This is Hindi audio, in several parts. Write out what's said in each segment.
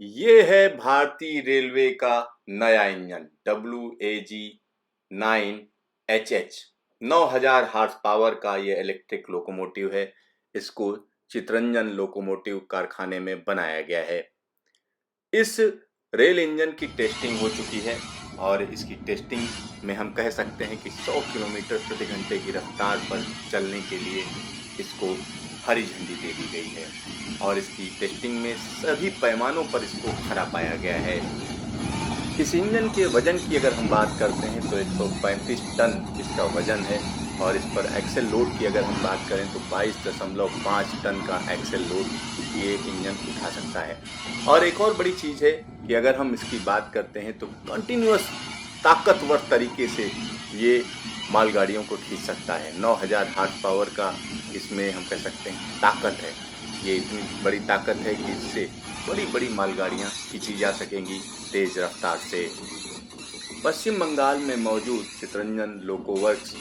ये है भारतीय रेलवे का नया इंजन WAG-9HH। 9000 हार्स पावर का ये इलेक्ट्रिक लोकोमोटिव है। इसको चितरंजन लोकोमोटिव कारखाने में बनाया गया है। इस रेल इंजन की टेस्टिंग हो चुकी है और इसकी टेस्टिंग में हम कह सकते हैं कि 100 किलोमीटर प्रति घंटे की रफ्तार पर चलने के लिए इसको हरी झंडी दे दी गई है और इसकी टेस्टिंग में सभी पैमानों पर इसको खरा पाया गया है। इस इंजन के वजन की अगर हम बात करते हैं तो 135 टन इसका वजन है और इस पर एक्सेल लोड की अगर हम बात करें तो 22.5 टन का एक्सेल लोड ये इंजन उठा सकता है। और एक और बड़ी चीज़ है कि अगर हम इसकी बात करते हैं तो कंटिन्यूअस ताकतवर तरीके से ये मालगाड़ियों को खींच सकता है। 9000 हार्स पावर का इसमें हम कह सकते हैं ताकत है। ये इतनी बड़ी ताकत है कि इससे बड़ी बड़ी मालगाड़ियाँ खींची जा सकेंगी तेज रफ्तार से। पश्चिम बंगाल में मौजूद चितरंजन लोकोवर्क्स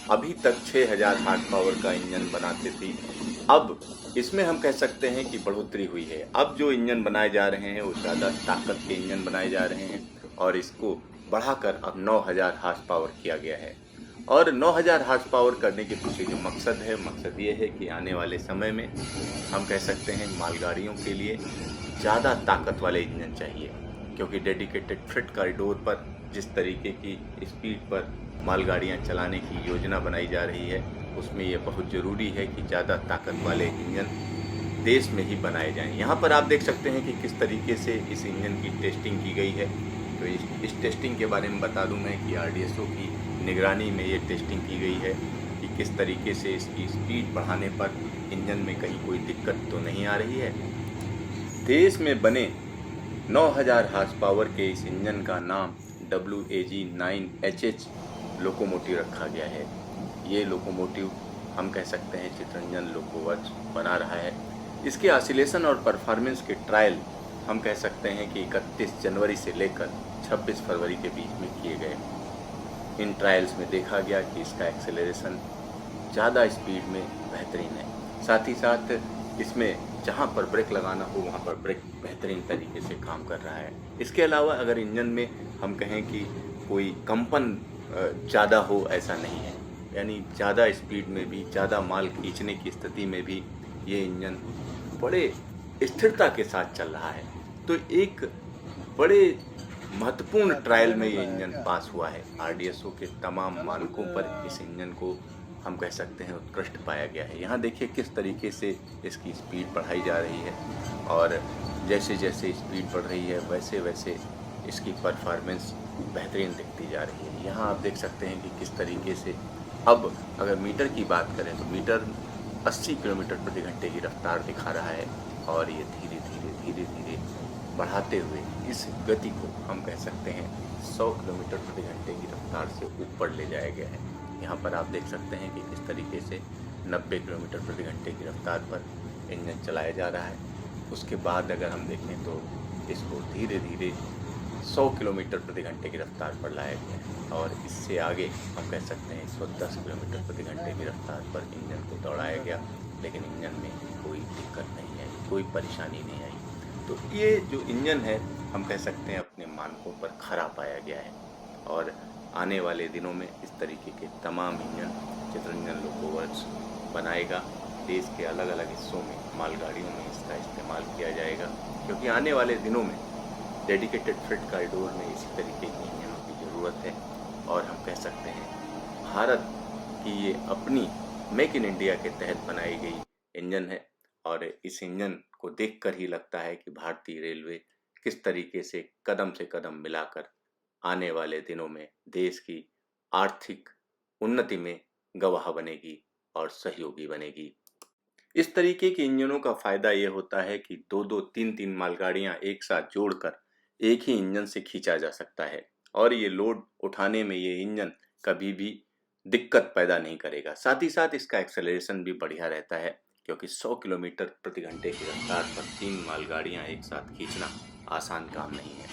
अभी तक 6000 हार्स पावर का इंजन बनाते थे। अब इसमें हम कह सकते हैं कि बढ़ोतरी हुई है। अब जो इंजन बनाए जा रहे हैं वो ज़्यादा ताकत के इंजन बनाए जा रहे हैं और इसको बढ़ाकर अब 9000 हार्स पावर किया गया है। और 9000 हार्स पावर करने के पीछे जो मकसद ये है कि आने वाले समय में हम कह सकते हैं मालगाड़ियों के लिए ज़्यादा ताकत वाले इंजन चाहिए, क्योंकि डेडिकेटेड फ्रेट कॉरिडोर पर जिस तरीके की स्पीड पर मालगाड़ियाँ चलाने की योजना बनाई जा रही है उसमें ये बहुत ज़रूरी है कि ज़्यादा ताकत वाले इंजन देश में ही बनाए जाएं। यहाँ पर आप देख सकते हैं कि किस तरीके से इस इंजन की टेस्टिंग की गई है। तो इस टेस्टिंग के बारे में बता दूं मैं कि RDSO की निगरानी में ये टेस्टिंग की गई है कि किस तरीके से इसकी स्पीड बढ़ाने पर इंजन में कहीं कोई दिक्कत तो नहीं आ रही है। देश में बने 9000 हार्स पावर के इस इंजन का नाम WAG-9HH लोकोमोटिव रखा गया है। ये लोकोमोटिव हम कह सकते हैं चितरंजन लोकोवर्क्स बना रहा है। इसके ऑसिलेशन और परफॉर्मेंस के ट्रायल हम कह सकते हैं कि 31 जनवरी से लेकर 26 फरवरी के बीच में किए गए। इन ट्रायल्स में देखा गया कि इसका एक्सेलरेशन ज़्यादा स्पीड में बेहतरीन है। साथ ही साथ इसमें जहाँ पर ब्रेक लगाना हो वहाँ पर ब्रेक बेहतरीन तरीके से काम कर रहा है। इसके अलावा अगर इंजन में हम कहें कि कोई कंपन ज़्यादा हो, ऐसा नहीं है। यानी ज़्यादा स्पीड में भी, ज़्यादा माल खींचने की स्थिति में भी ये इंजन बड़े स्थिरता के साथ चल रहा है। तो एक बड़े महत्वपूर्ण ट्रायल में ये इंजन पास हुआ है। RDSO के तमाम मानकों पर इस इंजन को हम कह सकते हैं उत्कृष्ट पाया गया है। यहाँ देखिए किस तरीके से इसकी स्पीड बढ़ाई जा रही है और जैसे जैसे स्पीड बढ़ रही है वैसे वैसे इसकी परफॉर्मेंस बेहतरीन दिखती जा रही है। यहाँ आप देख सकते हैं कि किस तरीके से अब अगर मीटर की बात करें तो मीटर 80 किलोमीटर प्रति घंटे की रफ्तार दिखा रहा है और ये धीरे धीरे बढ़ाते हुए इस गति को हम कह सकते हैं 100 किलोमीटर प्रति घंटे की रफ्तार से ऊपर ले जाया गया है। यहाँ पर आप देख सकते हैं कि किस तरीके से 90 किलोमीटर प्रति घंटे की रफ्तार पर इंजन चलाया जा रहा है। उसके बाद अगर हम देखें तो इसको धीरे धीरे 100 किलोमीटर प्रति घंटे की रफ्तार पर लाया गया है और इससे आगे हम कह सकते हैं 110 किलोमीटर प्रति घंटे की रफ्तार पर इंजन को दौड़ाया गया, लेकिन इंजन में कोई दिक्कत नहीं आई, कोई परेशानी नहीं आई। तो ये जो इंजन है हम कह सकते हैं अपने मानकों पर खरा पाया गया है और आने वाले दिनों में इस तरीके के तमाम इंजन चितरंजन लोकोवर्क्स बनाएगा। देश के अलग अलग हिस्सों में मालगाड़ियों में इसका इस्तेमाल किया जाएगा, क्योंकि आने वाले दिनों में डेडिकेटेड फ्रेट कॉरिडोर में इसी तरीके के इंजनों की ज़रूरत है। और हम कह सकते हैं भारत की ये अपनी मेक इन इंडिया के तहत बनाई गई इंजन है और इस इंजन को देखकर ही लगता है कि भारतीय रेलवे किस तरीके से कदम मिलाकर आने वाले दिनों में देश की आर्थिक उन्नति में गवाह बनेगी और सहयोगी बनेगी। इस तरीके के इंजनों का फायदा ये होता है कि 2-2, 3-3 मालगाड़ियां एक साथ जोड़कर एक ही इंजन से खींचा जा सकता है और ये लोड उठाने में ये इंजन कभी भी दिक्कत पैदा नहीं करेगा। साथ ही साथ इसका एक्सेलरेशन भी बढ़िया रहता है, क्योंकि 100 किलोमीटर प्रति घंटे की रफ्तार पर 3 मालगाड़ियां एक साथ खींचना आसान काम नहीं है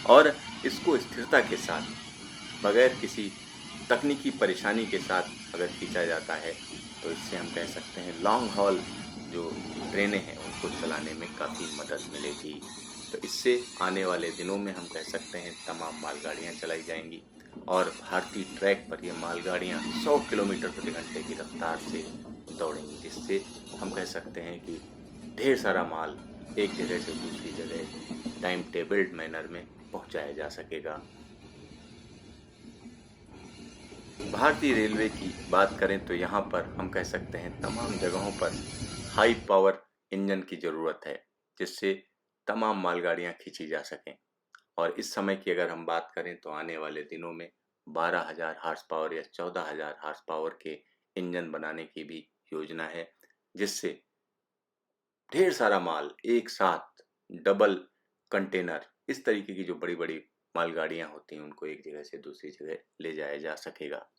और इसको स्थिरता के साथ बगैर किसी तकनीकी परेशानी के साथ अगर खींचा जाता है तो इससे हम कह सकते हैं लॉन्ग हॉल जो ट्रेनें हैं उनको चलाने में काफ़ी मदद मिलेगी। तो इससे आने वाले दिनों में हम कह सकते हैं तमाम मालगाड़ियाँ चलाई जाएंगी और भारतीय ट्रैक पर ये मालगाड़ियाँ 100 किलोमीटर प्रति घंटे की रफ्तार से दौड़ेंगी, जिससे हम कह सकते हैं कि ढेर सारा माल एक जगह से दूसरी जगह टाइम टेबल्ड मैनर में पहुंचाया जा सकेगा। भारतीय रेलवे की बात करें तो यहाँ पर हम कह सकते हैं तमाम जगहों पर हाई पावर इंजन की ज़रूरत है, जिससे तमाम मालगाड़ियाँ खींची जा सकें। और इस समय की अगर हम बात करें तो आने वाले दिनों में 12,000 हार्स पावर या 14,000 हार्स पावर के इंजन बनाने की भी योजना है, जिससे ढेर सारा माल एक साथ डबल कंटेनर इस तरीके की जो बड़ी-बड़ी मालगाड़ियाँ होती हैं उनको एक जगह से दूसरी जगह ले जाया जा सकेगा।